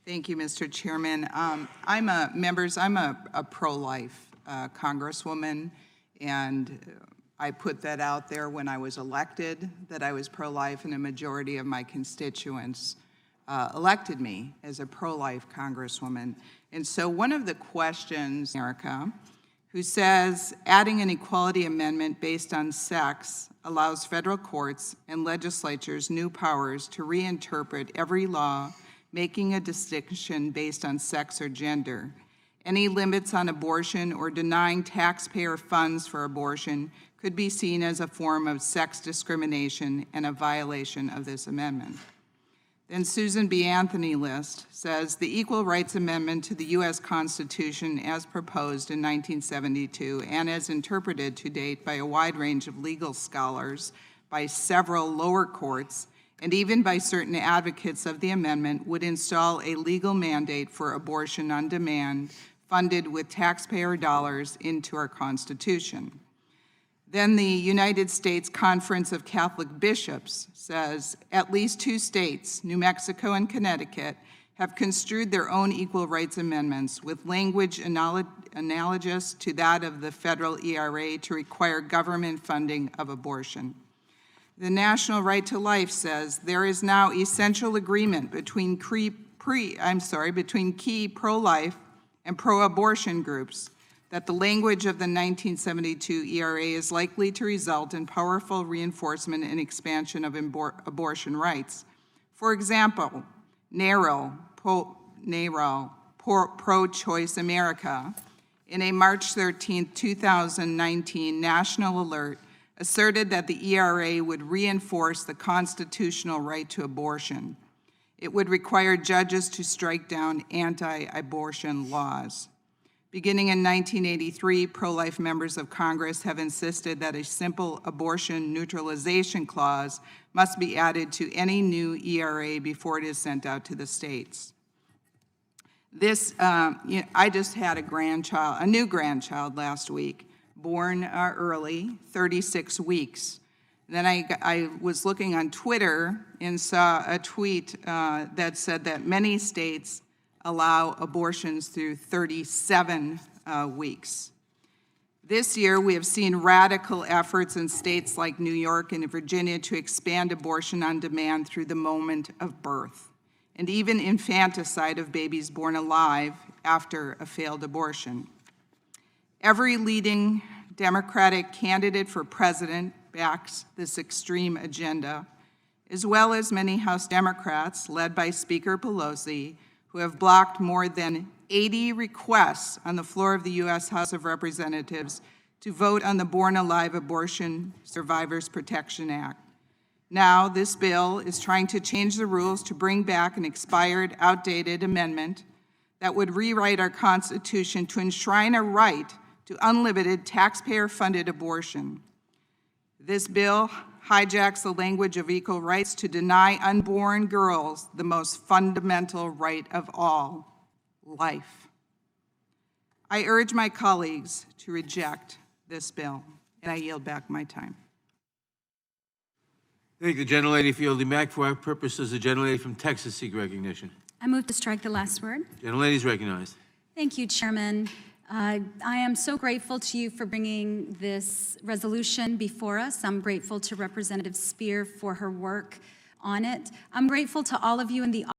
Thank you, Mr. Chairman. I'm a pro-life congresswoman, and I put that out there when I was elected, that I was pro-life, and a majority of my constituents elected me as a pro-life congresswoman. And so one of the questions, America, who says adding an equality amendment based on sex allows federal courts and legislatures new powers to reinterpret every law making a distinction based on sex or gender. Any limits on abortion or denying taxpayer funds for abortion could be seen as a form of sex discrimination and a violation of this amendment. Then Susan B. Anthony List says the Equal Rights Amendment to the U.S. Constitution as proposed in 1972 and as interpreted to date by a wide range of legal scholars, by several lower courts, and even by certain advocates of the amendment would install a legal mandate for abortion on demand funded with taxpayer dollars into our Constitution. Then the United States Conference of Catholic Bishops says at least 2 states, New Mexico and Connecticut, have construed their own equal rights amendments with language analogous to that of the federal ERA to require government funding of abortion. The National Right to Life says there is now essential agreement between key pro-life and pro-abortion groups that the language of the 1972 ERA is likely to result in powerful reinforcement and expansion of abortion rights. For example, NARAL, Pro-Choice America, in a March 13, 2019 national alert, asserted that the ERA would reinforce the constitutional right to abortion. It would require judges to strike down anti-abortion laws. Beginning in 1983, pro-life members of Congress have insisted that a simple abortion neutralization clause must be added to any new ERA before it is sent out to the states. I just had a new grandchild last week, born early, 36 weeks. Then I was looking on Twitter and saw a tweet that said that many states allow abortions through 37 weeks. This year, we have seen radical efforts in states like New York and Virginia to expand abortion on demand through the moment of birth, and even infanticide of babies born alive after a failed abortion. Every leading Democratic candidate for president backs this extreme agenda, as well as many House Democrats, led by Speaker Pelosi, who have blocked more than 80 requests on the floor of the U.S. House of Representatives to vote on the Born Alive Abortion Survivors Protection Act. Now, this bill is trying to change the rules to bring back an expired, outdated amendment that would rewrite our Constitution to enshrine a right to unlimited taxpayer-funded abortion. This bill hijacks the language of equal rights to deny unborn girls the most fundamental right of all, life. I urge my colleagues to reject this bill, and I yield back my time. Thank you, gentlelady, for yielding back. For our purposes, the gentlelady from Texas seek recognition. I move to strike the last word. Gentlelady is recognized. Thank you, Chairman. I am so grateful to you for bringing this resolution before us. I'm grateful to Representative Spear for her work on it. I'm grateful to all of you in the